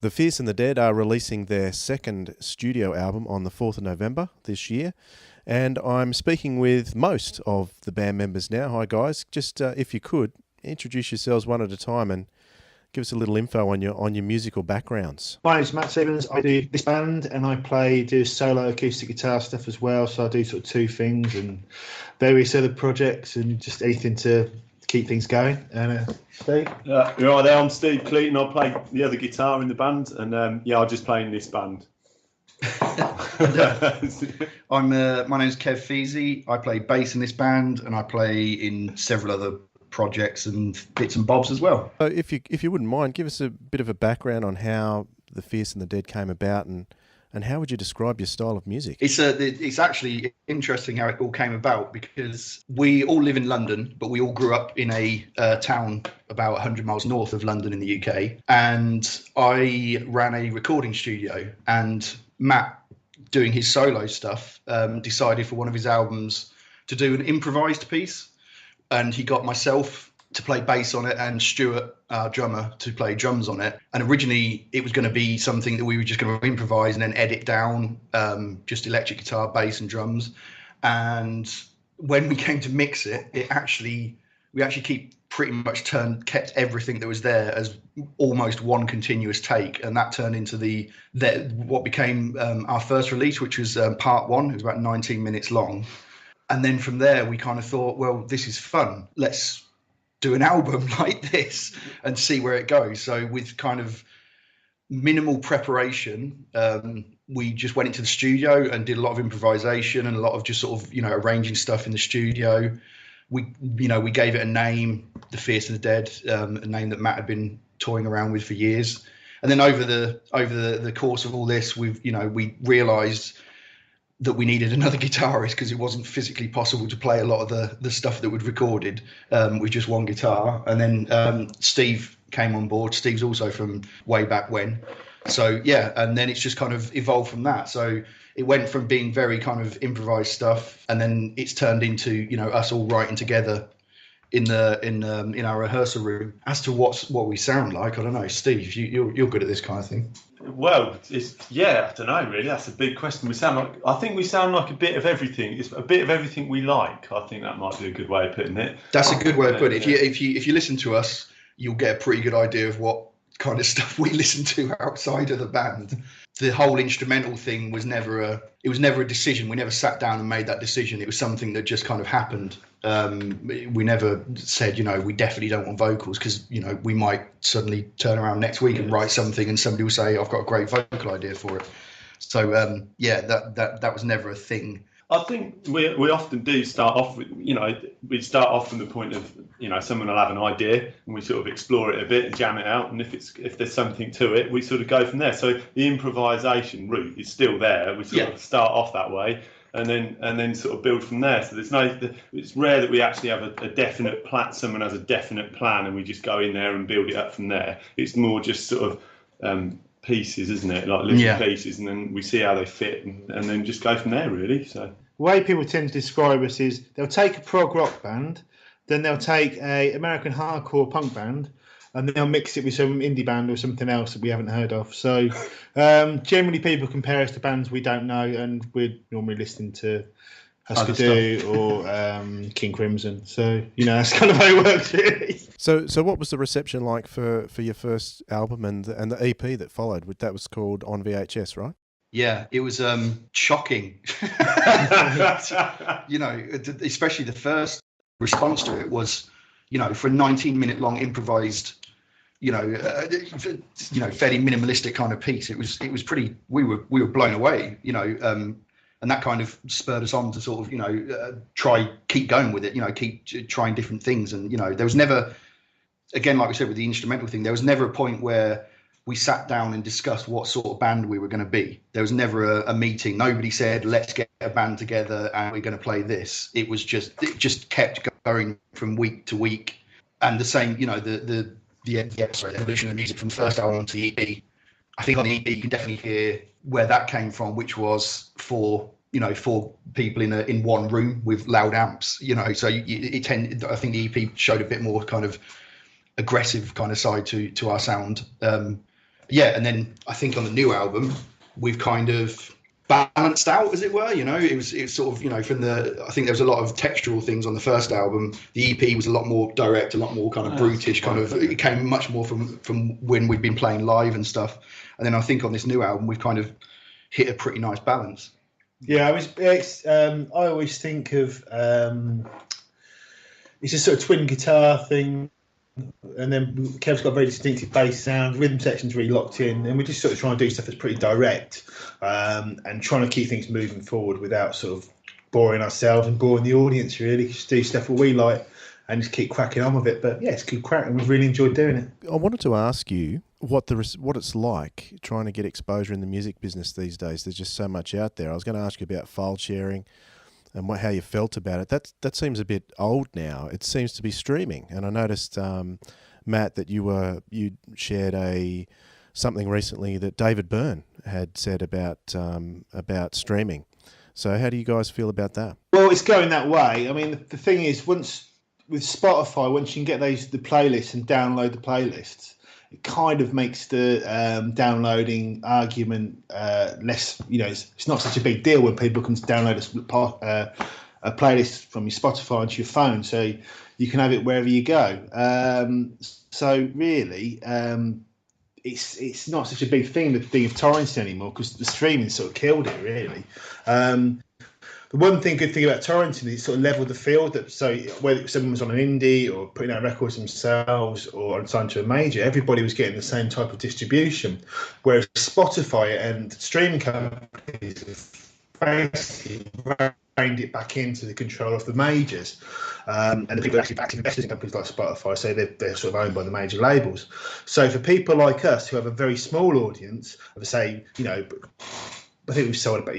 The Fierce and the Dead are releasing their second studio album on the 4th of November this year, and I'm speaking with most of the band members now. Hi guys, just if you could, introduce yourselves one at a time and give us a little info on your musical backgrounds. My name's Matt Simmons. I do this band and I do solo acoustic guitar stuff as well, so I do sort of two things and various other projects and just anything to keep things going. And Steve? You're right there, I'm Steve Cleaton. I play the other guitar in the band, and I just play in this band. My name's Kev Feasy. I play bass in this band, and I play in several other projects and bits and bobs as well. So if you wouldn't mind, give us a bit of a background on how the Fierce and the Dead came about, and how would you describe your style of music? It's actually interesting how it all came about, because we all live in London, but we all grew up in a town about 100 miles north of London in the UK. And I ran a recording studio, and Matt, doing his solo stuff, decided for one of his albums to do an improvised piece. And he got myself to play bass on it and Stuart, our drummer, to play drums on it. And originally it was going to be something that we were just going to improvise and then edit down, just electric guitar, bass and drums. And when we came to mix it, we actually kept everything that was there as almost one continuous take. And that turned into what became our first release, which was part one. It was about 19 minutes long. And then from there, we kind of thought, well, this is fun. Let's do an album like this and see where it goes. So with kind of minimal preparation, we just went into the studio and did a lot of improvisation and a lot of just sort of, arranging stuff in the studio. We gave it a name, The Fierce and the Dead, a name that Matt had been toying around with for years. And then over the course of all this, we realized that we needed another guitarist, because it wasn't physically possible to play a lot of the stuff that we'd recorded with just one guitar. And then Steve came on board. Steve's also from way back when. So, yeah, and then it's just kind of evolved from that. So it went from being very kind of improvised stuff, and then it's turned into, us all writing together in our rehearsal room. As to what we sound like, I don't know. Steve, you're good at this kind of thing. Well, I don't know really. That's a big question. I think we sound like a bit of everything. It's a bit of everything we like. I think that might be a good way of putting it. That's a good way of putting it. If you listen to us, you'll get a pretty good idea of what kind of stuff we listen to outside of the band. The whole instrumental thing was never a decision. We never sat down and made that decision. It was something that just kind of happened. We never said, we definitely don't want vocals, because, we might suddenly turn around next week and write something and somebody will say, I've got a great vocal idea for it. So, that was never a thing. I think we often do start off with, we start off from the point of, someone will have an idea and we sort of explore it a bit and jam it out. And if there's something to it, we sort of go from there. So the improvisation route is still there. We sort of start off that way and then sort of build from there. So it's rare that we actually have a definite plan. Someone has a definite plan and we just go in there and build it up from there. It's more just sort of, pieces, isn't it? Like little pieces, and then we see how they fit and then just go from there, really. So the way people tend to describe us is they'll take a prog rock band, then they'll take a American hardcore punk band, and then they'll mix it with some indie band or something else that we haven't heard of. So generally people compare us to bands we don't know, and we're normally listening to Husker Du or King Crimson. So, that's kind of how it works, really. So what was the reception like for your first album and the EP that followed? That was called On VHS, right? Yeah, it was shocking. Especially the first response to it was, for a 19-minute long improvised, fairly minimalistic kind of piece. It was pretty. We were blown away, and that kind of spurred us on to sort of, keep going with it, keep trying different things. And, there was never, again, like we said with the instrumental thing, there was never a point where we sat down and discussed what sort of band we were going to be. There was never a meeting. Nobody said, let's get a band together and we're going to play this. It just kept going from week to week. And the same, the evolution of music from the first album to the EP. I think on the EP you can definitely hear where that came from, which was for people in one room with loud amps. So I think the EP showed a bit more kind of aggressive kind of side to our sound. yeah, and then I think on the new album we've kind of balanced out, as it were. It was sort of, I think there was a lot of textural things on the first album. The EP was a lot more direct, a lot more kind of brutish, kind of. It came much more from when we'd been playing live and stuff. And then I think on this new album we've kind of hit a pretty nice balance. Yeah, I always think of it's a sort of twin guitar thing. And then Kev's got a very distinctive bass sound, rhythm section's really locked in, and we're just sort of trying to do stuff that's pretty direct, and trying to keep things moving forward without sort of boring ourselves and boring the audience, really. Just do stuff that we like and just keep cracking on with it. But yeah, it's good crack, and we've really enjoyed doing it. I wanted to ask you what it's like trying to get exposure in the music business these days. There's just so much out there. I was going to ask you about file sharing and how you felt about it. That seems a bit old now. It seems to be streaming. And I noticed, Matt, that you shared something recently that David Byrne had said about streaming. So how do you guys feel about that? Well, it's going that way. I mean, the thing is, once with Spotify, once you can get the playlists and download the playlists, it kind of makes the downloading argument less. It's not such a big deal when people can download a playlist from your Spotify onto your phone, so you can have it wherever you go. So really, it's not such a big thing, the thing of torrenting anymore, because the streaming sort of killed it, really. The one good thing about torrenting is it sort of leveled the field. So whether someone was on an indie or putting out records themselves or signed to a major, everybody was getting the same type of distribution. Whereas Spotify and streaming companies have basically reined it back into the control of the majors. And the people actually back investors in companies like Spotify, so they're sort of owned by the major labels. So for people like us who have a very small audience, of say, I think we've sold about,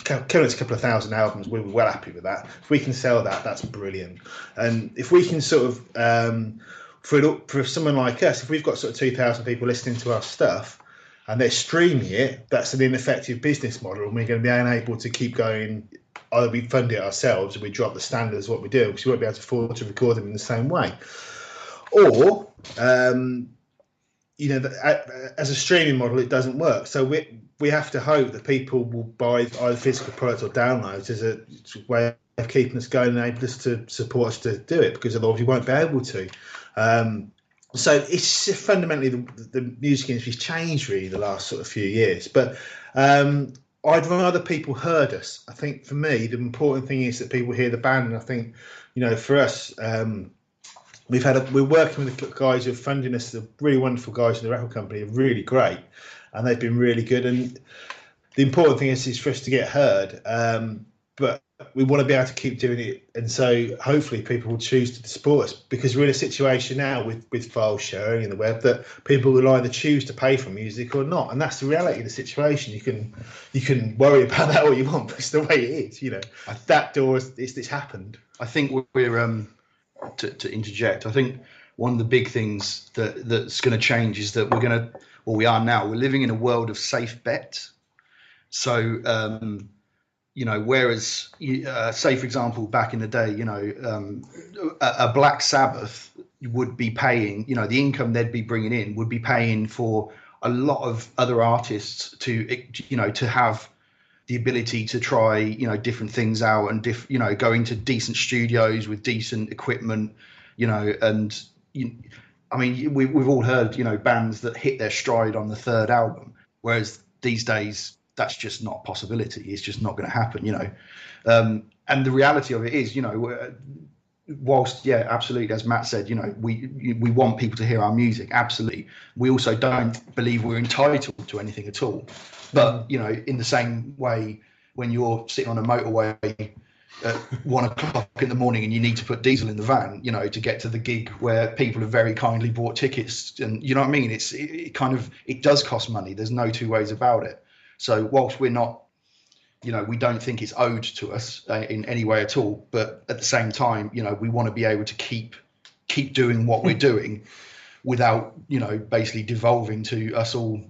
currently it's a couple of thousand albums. We're well happy with that. If we can sell that, that's brilliant. And if we can sort of, for someone like us, if we've got sort of 2,000 people listening to our stuff and they're streaming it, that's an ineffective business model, and we're going to be unable to keep going. Either we fund it ourselves and we drop the standards of what we do, because we won't be able to afford to record them in the same way. Or, as a streaming model, it doesn't work. So we have to hope that people will buy either physical products or downloads as a way of keeping us going and able us to support us to do it, because otherwise we won't be able to. So it's fundamentally the music industry's changed really the last sort of few years. But I'd rather people heard us. I think for me, the important thing is that people hear the band. And I think, for us, we're working with the guys who are funding us, the really wonderful guys in the record company, are really great, and they've been really good. And the important thing is for us to get heard, but we want to be able to keep doing it. And so hopefully people will choose to support us, because we're in a situation now with file sharing and the web that people will either choose to pay for music or not. And that's the reality of the situation. You can worry about that all you want, but it's the way it is. That door it's happened. I think we're to interject, I think one of the big things that's going to change is that we are now, we're living in a world of safe bets. So, whereas, say, for example, back in the day, a Black Sabbath would be paying, the income they'd be bringing in would be paying for a lot of other artists to have the ability to try, different things out and go into decent studios with decent equipment, and we've all heard, bands that hit their stride on the third album, whereas these days that's just not a possibility. It's just not going to happen, and the reality of it is, whilst, yeah, absolutely, as Matt said, we want people to hear our music, absolutely. We also don't believe we're entitled to anything at all. But, in the same way, when you're sitting on a motorway at 1 o'clock in the morning and you need to put diesel in the van, to get to the gig where people have very kindly bought tickets, and you know what I mean? It does cost money. There's no two ways about it. So whilst we're not, we don't think it's owed to us in any way at all, but at the same time, we want to be able to keep doing what we're doing without, basically devolving to us all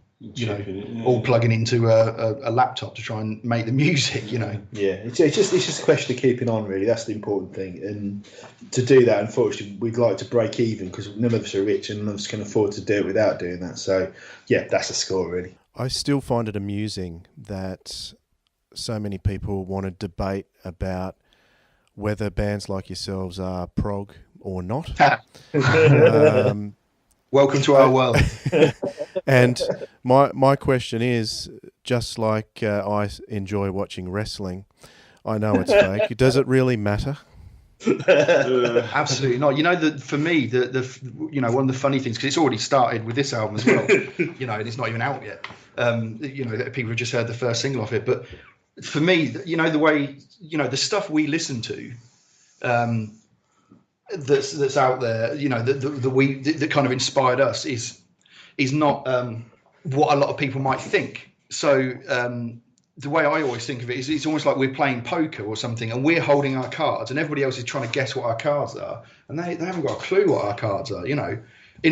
all plugging into a laptop to try and make the music. Yeah, it's just a question of keeping on, really. That's the important thing. And to do that, unfortunately, we'd like to break even because none of us are rich and none of us can afford to do it without doing that. So, yeah, that's a score, really. I still find it amusing that so many people want to debate about whether bands like yourselves are prog or not. Welcome to our world. And my question is, just like I enjoy watching wrestling, I know it's fake. Does it really matter? Absolutely not. For me, the one of the funny things, because it's already started with this album as well, and it's not even out yet. People have just heard the first single off it, but for me, the way, the stuff we listen to, that's out there, that kind of inspired us is not what a lot of people might think. So the way I always think of it is it's almost like we're playing poker or something, and we're holding our cards, and everybody else is trying to guess what our cards are, and they haven't got a clue what our cards are. In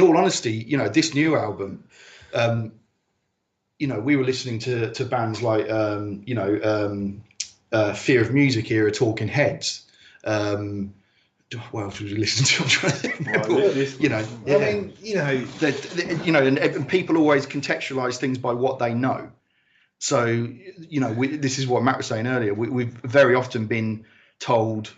all honesty, this new album, we were listening to bands like Fear of Music era, Talking Heads. What else was we listening to? I'm trying to remember. And people always contextualize things by what they know. So, this is what Matt was saying earlier. We've very often been told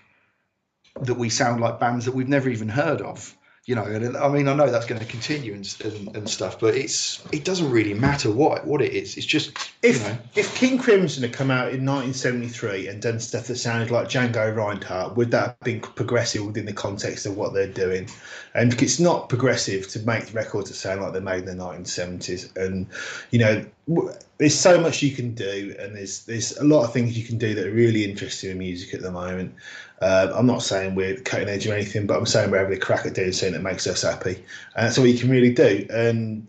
that we sound like bands that we've never even heard of. And I know that's going to continue and stuff, but it doesn't really matter what it is. It's just if King Crimson had come out in 1973 and done stuff that sounded like Django Reinhardt, would that have been progressive within the context of what they're doing? And it's not progressive to make records that sound like they're made in the 1970s. And there's so much you can do, and there's a lot of things you can do that are really interesting in music at the moment. I'm not saying we're cutting edge or anything, but I'm saying we're having a crack at doing something that makes us happy, and that's all you can really do. And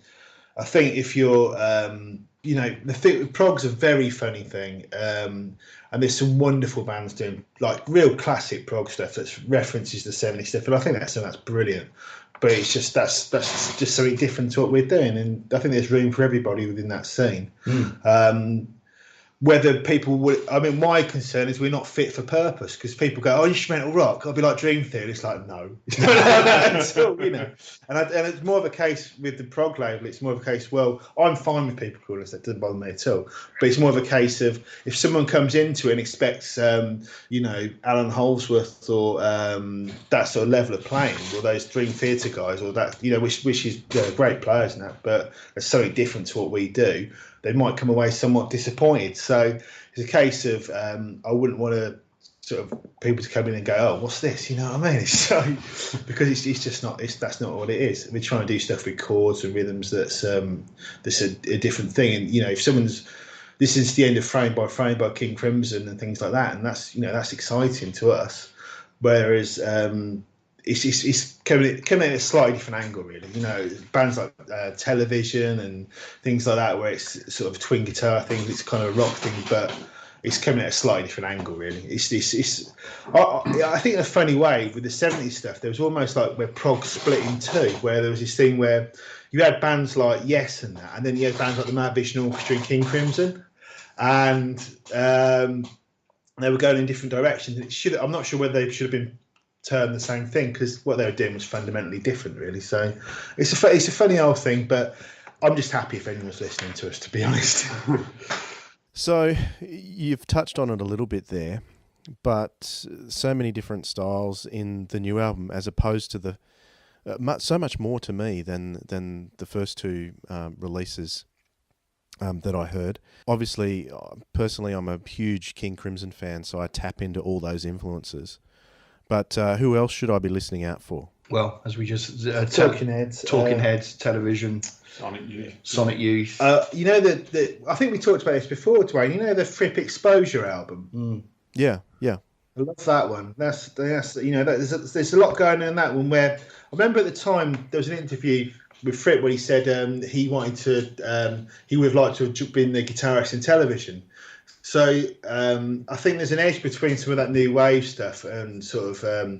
I think if you're, the thing with prog's a very funny thing, and there's some wonderful bands doing like real classic prog stuff that references the 70s stuff, and I think that's brilliant. But it's just that's just something different to what we're doing, and I think there's room for everybody within that scene. Whether people would, my concern is we're not fit for purpose, because people go, instrumental rock, I'll be like Dream Theater. It's like, no, it's not like that at all, And it's more of a case with the prog label. It's more of a case, well, I'm fine with people calling us that, doesn't bother me at all. But it's more of a case of if someone comes into it and expects, Alan Holdsworth or that sort of level of playing, or those Dream Theater guys, or that, which is great players and that, but it's something different to what we do, they might come away somewhat disappointed. So it's a case of I wouldn't want to sort of people to come in and go, oh, what's this? You know what I mean? So because it's just not, that's not what it is. We're trying to do stuff with chords and rhythms that's a different thing. And if someone's this is the end of Frame by King Crimson and things like that, and that's that's exciting to us. Whereas it's coming at a slightly different angle, really. Bands like Television and things like that, where it's sort of twin guitar things, it's kind of a rock thing, but it's coming at a slightly different angle, really. I think in a funny way with the 70s stuff, there was almost like where prog split in two, where there was this thing where you had bands like Yes and that, and then you had bands like the Mad Vision Orchestra and King Crimson, and they were going in different directions. I'm not sure whether they should have been termed the same thing, because what they were doing was fundamentally different, really. So it's a funny old thing, but I'm just happy if anyone's listening to us, to be honest. So you've touched on it a little bit there, but so many different styles in the new album, as opposed to the so much more to me than the first two releases that I heard. Obviously, personally, I'm a huge King Crimson fan, so I tap into all those influences. But who else should I be listening out for? Well, as we just Talking Heads, Television, Sonic Youth. I think we talked about this before, Dwayne. The Fripp Exposure album. Yeah. I love that one. That's there's a lot going on in that one. Where I remember at the time there was an interview with Fripp where he said he would have liked to have been the guitarist in Television. So I think there's an edge between some of that new wave stuff and sort of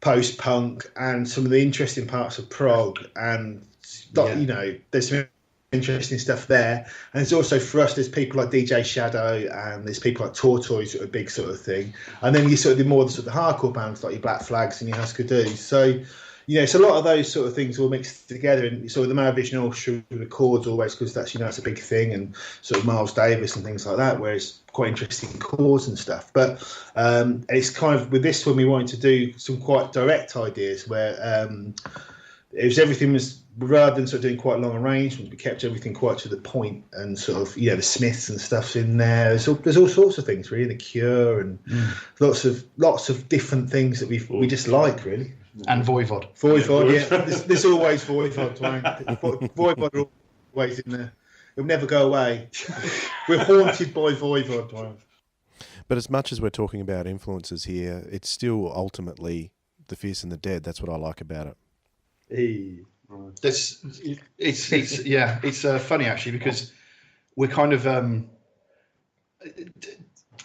post-punk and some of the interesting parts of prog, and there's some interesting stuff there. And there's also, for us, there's people like DJ Shadow and there's people like Tortoise, a big sort of thing. And then you sort of do more of the sort of hardcore bands like your Black Flags and your Husker Du. So, it's a lot of those sort of things all mixed together. And so the Mahavishnu Orchestra records always, because that's, that's a big thing, and sort of Miles Davis and things like that, where it's quite interesting chords and stuff. But it's kind of, with this one, we wanted to do some quite direct ideas where it was, everything was, rather than sort of doing quite long arrangements, we kept everything quite to the point, and sort of, the Smiths and stuff's in there. There's all sorts of things, really, The Cure, and lots of different things that we just like, really. And Voivod. Yeah. There's always Voivod, Dwayne. Voivod are always in there. It'll never go away. We're haunted by Voivod, Dwayne. But as much as we're talking about influences here, it's still ultimately the Fierce and the Dead. That's what I like about it. Hey. It's funny actually, because we're kind of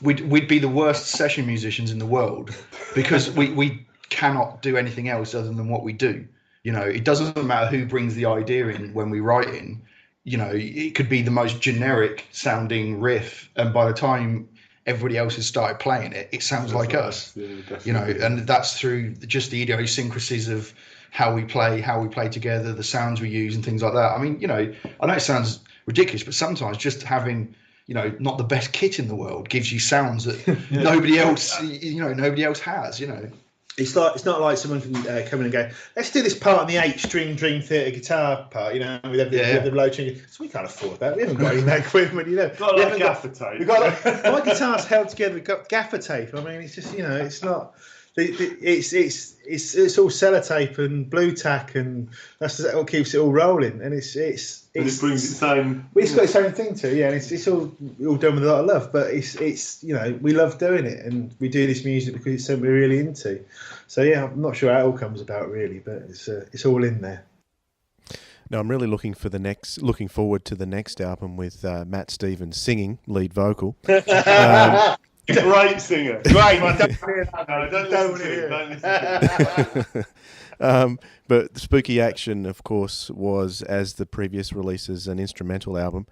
we'd be the worst session musicians in the world, because we cannot do anything else other than what we do. It doesn't matter who brings the idea in when we write in. It could be the most generic sounding riff, and by the time everybody else has started playing it, it sounds like us. And that's through just the idiosyncrasies of how we play together, the sounds we use, and things like that. I mean, I know it sounds ridiculous, but sometimes just having, not the best kit in the world gives you sounds that nobody else has. It's not like someone can come in and go, let's do this part on the 8-string Dream Theater guitar part, with the low string. So we can't afford that. We haven't got any of that equipment, Got a lot of gaffer tape. We've got my guitar's held together with gaffer tape. I mean, it's just it's not. It's all sellotape and blue tack, and that's what keeps it all rolling. And it brings its own. It's got its own thing too, yeah. And it's all done with a lot of love, but it's we love doing it, and we do this music because it's something we're really into. So yeah, I'm not sure how it all comes about really, but it's all in there. No, I'm really looking forward to the next album with Matt Stevens singing lead vocal. Great singer. Great. I don't hear that. No, don't listen to it. But Spooky Action, of course, was, as the previous releases, an instrumental album.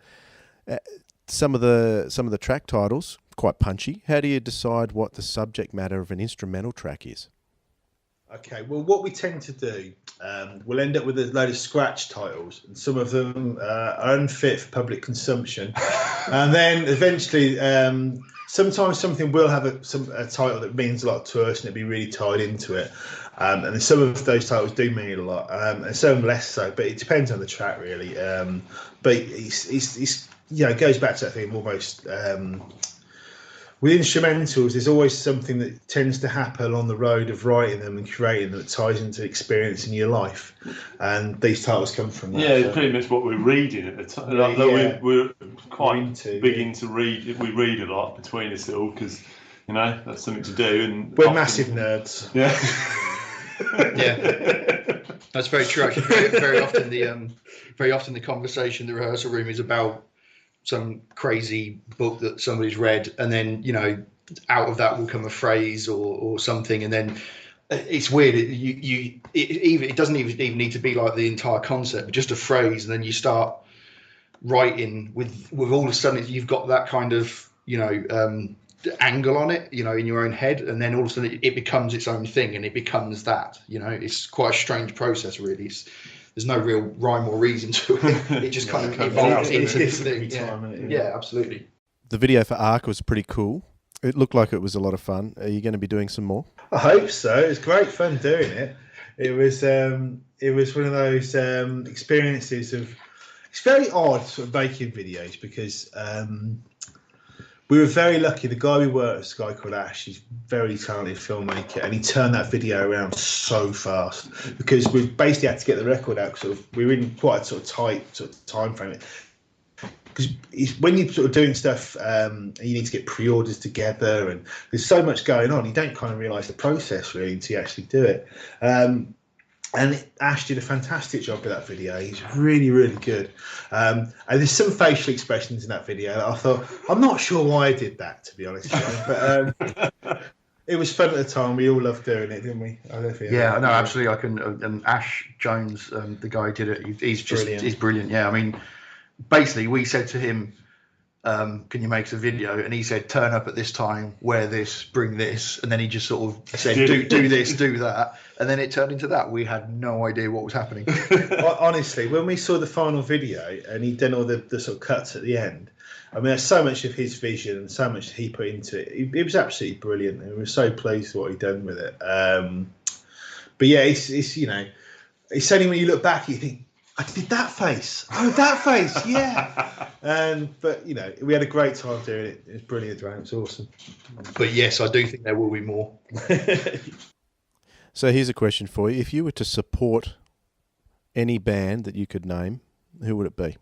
Some of the track titles quite punchy. How do you decide what the subject matter of an instrumental track is? Okay, well, what we tend to do, we'll end up with a load of scratch titles, and some of them are unfit for public consumption. And then eventually, sometimes something will have a title that means a lot to us, and it'll be really tied into it. And then some of those titles do mean a lot, and some less so. But it depends on the track, really. But it's it goes back to that thing almost. With instrumentals, there's always something that tends to happen on the road of writing them and creating them that ties into experience in your life, and these titles come from that. Yeah, it's pretty much what we're reading at the time. We're quite big into read. We read a lot between us all because that's something to do. And we're massive nerds. Yeah, yeah, that's very true. Actually, very often the conversation in the rehearsal room is about some crazy book that somebody's read, and then out of that will come a phrase or something, and then it's weird. It doesn't even need to be like the entire concept, but just a phrase, and then you start writing with all of a sudden you've got that kind of angle on it, in your own head, and then all of a sudden it becomes its own thing, and it becomes that. It's quite a strange process, really. There's no real rhyme or reason to it. It just kind of evolves into this thing. Yeah, absolutely. The video for Ark was pretty cool. It looked like it was a lot of fun. Are you going to be doing some more? I hope so. It was great fun doing it. It was one of those experiences of. It's very odd sort of making videos because we were very lucky. The guy we worked with, this guy called Ash, he's a very talented filmmaker, and he turned that video around so fast because we basically had to get the record out. We were in quite a sort of tight sort of time frame. Because when you're sort of doing stuff, and you need to get pre-orders together, and there's so much going on, you don't kind of realise the process really until you actually do it. And Ash did a fantastic job with that video. He's really, really good. And there's some facial expressions in that video that I thought, I'm not sure why I did that, to be honest. But it was fun at the time. We all loved doing it, didn't we? Yeah, no, absolutely. I can. And Ash Jones, the guy who did it, he's brilliant. Yeah, I mean, basically we said to him, can you make us a video? And he said, turn up at this time, wear this, bring this. And then he just sort of said, do this, do that. And then it turned into that. We had no idea what was happening. Honestly, when we saw the final video and he'd done all the sort of cuts at the end, I mean, there's so much of his vision and so much he put into it. It was absolutely brilliant. And we were so pleased with what he'd done with it. But yeah, it's you know, it's only when you look back, you think, I did that face. Oh, that face, yeah. But you know, we had a great time doing it. It was brilliant, Dwayne. It was awesome. But yes, I do think there will be more. So here's a question for you: if you were to support any band that you could name, who would it be?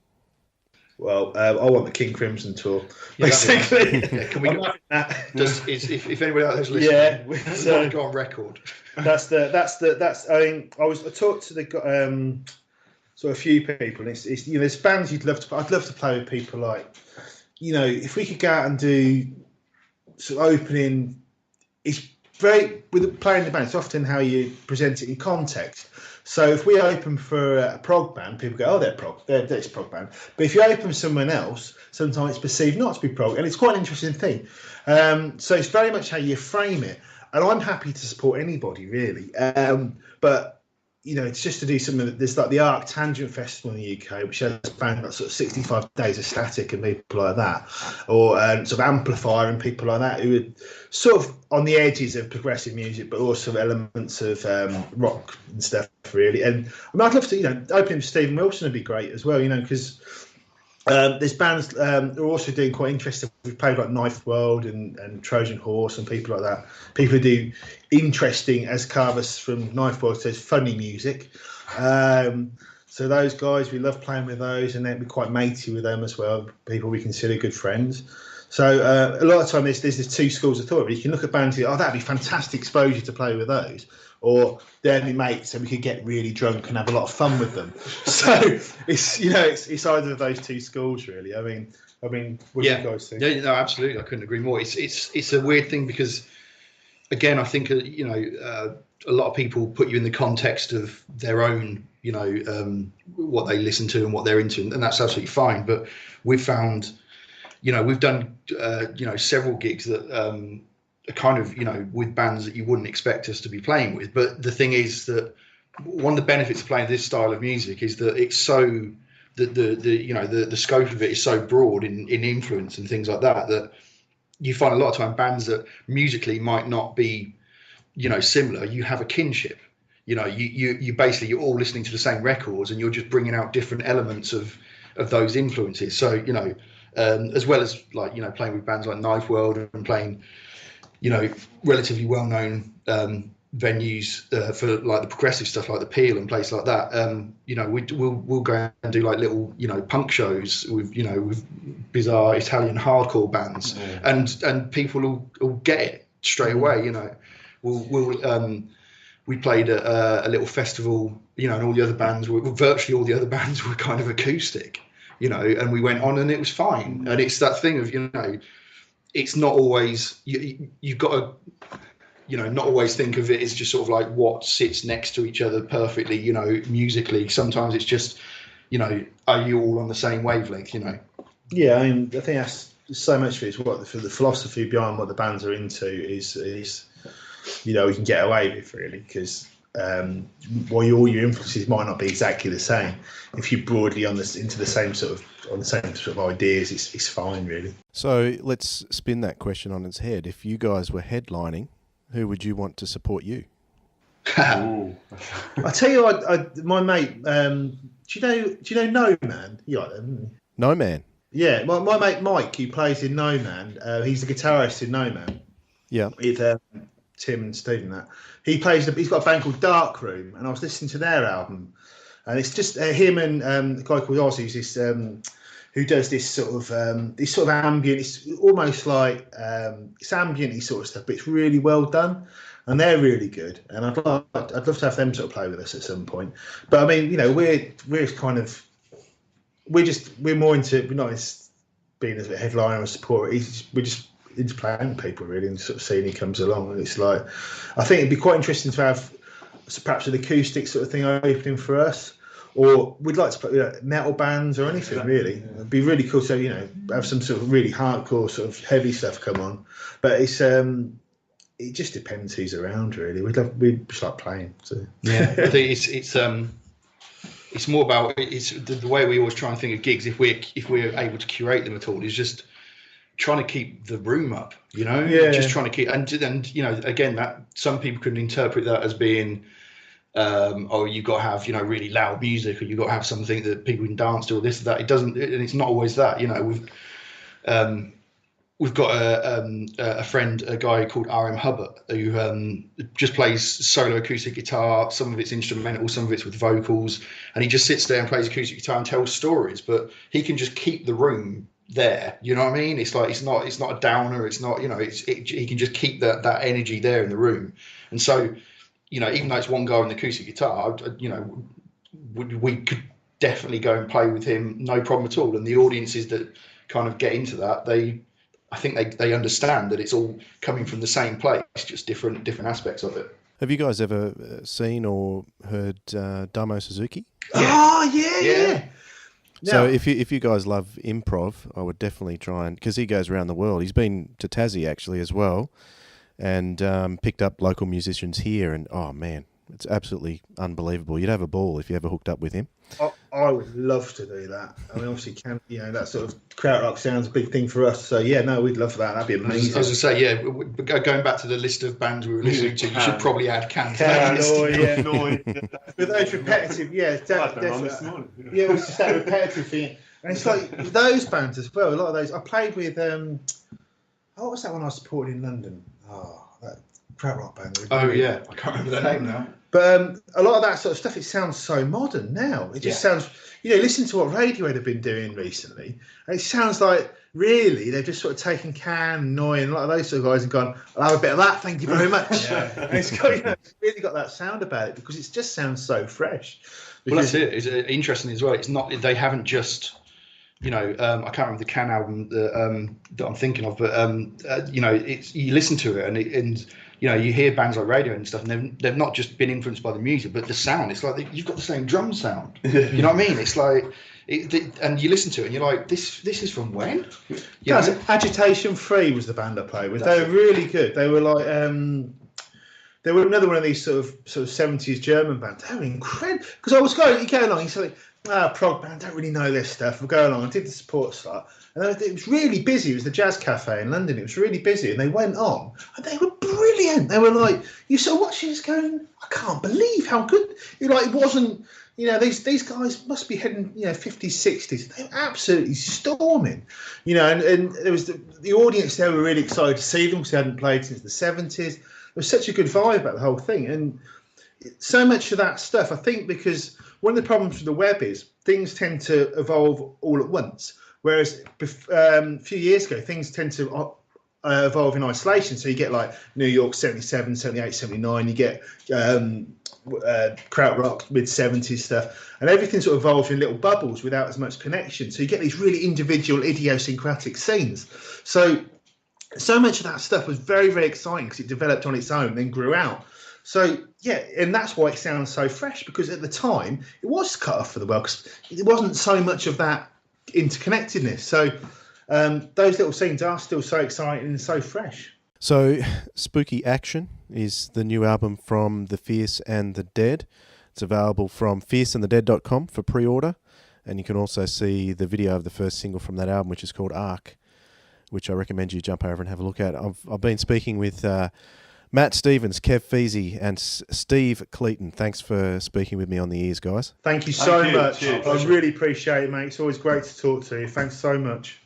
Well, I want the King Crimson tour, basically. Yeah, can we go that? If anybody out there's listening, so go on record. That's. I mean, I talked to the sort of a few people, and it's you know, there's bands you'd love to. I'd love to play with people like, you know, if we could go out and do sort of opening. It's very with playing the band. It's often how you present it in context. So if we open for a prog band, people go, "Oh, they're prog. That's a prog band." But if you open for someone else, sometimes it's perceived not to be prog, and it's quite an interesting thing. So it's very much how you frame it, and I'm happy to support anybody really. But you know, it's just to do something that there's like the Arc Tangent Festival in the UK, which has band like sort of 65 Days of Static and people like that, or sort of Amplifier and people like that who are sort of on the edges of progressive music, but also elements of rock and stuff really. And I mean, I'd love to, you know, opening for Stephen Wilson would be great as well, you know, because there's bands who are also doing quite interesting. We've played like Knife World and Trojan Horse and people like that. People who do interesting, as Carvus from Knife World says, funny music. So those guys, we love playing with those, and then we're quite matey with them as well. People we consider good friends. So a lot of time there's two schools of thought. You can look at bands and go, oh, that'd be fantastic exposure to play with those. Or they're my mates, and we could get really drunk and have a lot of fun with them. So it's, you know, it's either of those two schools really. I mean, what do you guys think? Yeah, no, absolutely. I couldn't agree more. It's a weird thing because, again, I think you know, a lot of people put you in the context of their own, you know, what they listen to and what they're into, and that's absolutely fine. But we've found, you know, we've done you know, several gigs that are kind of, you know, with bands that you wouldn't expect us to be playing with. But the thing is that one of the benefits of playing this style of music is that it's so the you know, the scope of it is so broad in influence and things like that, that you find a lot of time bands that musically might not be, you know, similar, you have a kinship. You know, you basically, you're all listening to the same records and you're just bringing out different elements of those influences. So, you know, as well as, like, you know, playing with bands like Knife World and playing, you know, relatively well-known venues for like the progressive stuff like the Peel and places like that. You know, we'll go and do like little, you know, punk shows with, you know, with bizarre Italian hardcore bands, and people will get it straight away. You know, we played a little festival, you know, and all the other bands virtually all the other bands were kind of acoustic, you know, and we went on and it was fine. And it's that thing of, you know, it's not always, you've got to, you know, not always think of it as just sort of like what sits next to each other perfectly, you know, musically. Sometimes it's just, you know, are you all on the same wavelength, you know? Yeah, I mean, I think that's so much of it is what the philosophy behind what the bands are into is you know, we can get away with really, because while all your influences might not be exactly the same, if you're broadly on this into the same sort of ideas, it's fine really. So let's spin that question on its head. If you guys were headlining, who would you want to support you? I tell you what, my mate, do you know No Man? You like them, didn't you? No Man. Yeah, my mate Mike, who plays in No Man, he's the guitarist in No Man. Yeah. With Tim and Steve and that. He's got a band called Dark Room, and I was listening to their album, and it's just him and a guy called Ozzy, who's this who does this sort of ambient. It's almost like it's ambient-y sort of stuff, but it's really well done, and they're really good. And I'd love to have them sort of play with us at some point. But I mean, you know, we're more into, we're not being as a headliner or supporter. We're just into playing with people really, and sort of seeing he comes along. And it's like, I think it'd be quite interesting to have perhaps an acoustic sort of thing opening for us, or we'd like to put metal bands or anything really. It'd be really cool to have some sort of really hardcore sort of heavy stuff come on, but it's it just depends who's around really. We'd just like playing. So yeah, I think it's more about the way we always try and think of gigs. If we're able to curate them at all, is just trying to keep the room up. Just trying to keep and again, that some people could interpret that as being you've got to have really loud music, or you've got to have something that people can dance to, or this or that. It doesn't, and it's not always that. We've got a friend, a guy called R.M. Hubbard, who just plays solo acoustic guitar. Some of it's instrumental, some of it's with vocals, and he just sits there and plays acoustic guitar and tells stories. But he can just keep the room there. You know what I mean? It's like it's not a downer. It's not he can just keep that energy there in the room. And so even though it's one guy on the acoustic guitar, we could definitely go and play with him, no problem at all. And the audiences that kind of get into that, I think they understand that it's all coming from the same place, just different aspects of it. Have you guys ever seen or heard Damo Suzuki? Oh yeah. So if you guys love improv, I would definitely try because he goes around the world. He's been to Tassie actually as well, and picked up local musicians here. And oh man, it's absolutely unbelievable. You'd have a ball if you ever hooked up with him. I would love to do that. I mean, obviously, that sort of krautrock sounds a big thing for us. So yeah, no, we'd love that. That'd be amazing. I was going to say, going back to the list of bands we were listening to, you should probably add Can. With those repetitive, definitely. Yeah, it was just that repetitive thing, and it's like those bands as well. A lot of those. I played with what was that one I supported in London? Oh, that krautrock band. Oh yeah, I can't remember their name now. But a lot of that sort of stuff, it sounds so modern now. It just sounds, listen to what Radiohead have been doing recently. And it sounds like, really, they've just sort of taken Can, Noy, and a lot of those sort of guys and gone, I'll have a bit of that, thank you very much. And it's got, it's really got that sound about it because it just sounds so fresh. Well, that's it. It's interesting as well. It's not, they haven't just, I can't remember the Can album that I'm thinking of, but, it's, you listen to it and you hear bands like Radiohead and stuff, and they've not just been influenced by the music, but the sound. It's like you've got the same drum sound. You know what I mean? It's like, and you listen to it, and you're like, this is from when? Agitation Free was the band I played with. They were really good. They were like, they were another one of these sort of 70s German bands. They were incredible. Because I was you go along, you say, prog band, don't really know this stuff. We'll go along. I did the support slot. And it was really busy. It was the Jazz Cafe in London. It was really busy. And they went on. And they were brilliant. They were like, you saw watching this going, I can't believe how good. It wasn't, these guys must be heading, 50s, 60s. They were absolutely storming. And there was the audience there were really excited to see them because they hadn't played since the 70s. There was such a good vibe about the whole thing. And so much of that stuff, I think, because one of the problems with the web is things tend to evolve all at once. Whereas a few years ago, things tend to evolve in isolation. So you get like New York 77, 78, 79. You get krautrock, mid-70s stuff. And everything sort of evolves in little bubbles without as much connection. So you get these really individual, idiosyncratic scenes. So much of that stuff was very, very exciting because it developed on its own and then grew out. So, and that's why it sounds so fresh, because at the time, it was cut off for the world because it wasn't so much of that interconnectedness. So those little scenes are still so exciting and so fresh. So Spooky Action is the new album from The Fierce and the Dead. It's available from fierceandthedead.com for pre-order, and you can also see the video of the first single from that album, which is called Arc, which I recommend you jump over and have a look at. I've been speaking with Matt Stevens, Kev Feasy, and Steve Cleaton. Thanks for speaking with me on The Ears, guys. Thank you so much. I really appreciate it, mate. It's always great to talk to you. Thanks so much.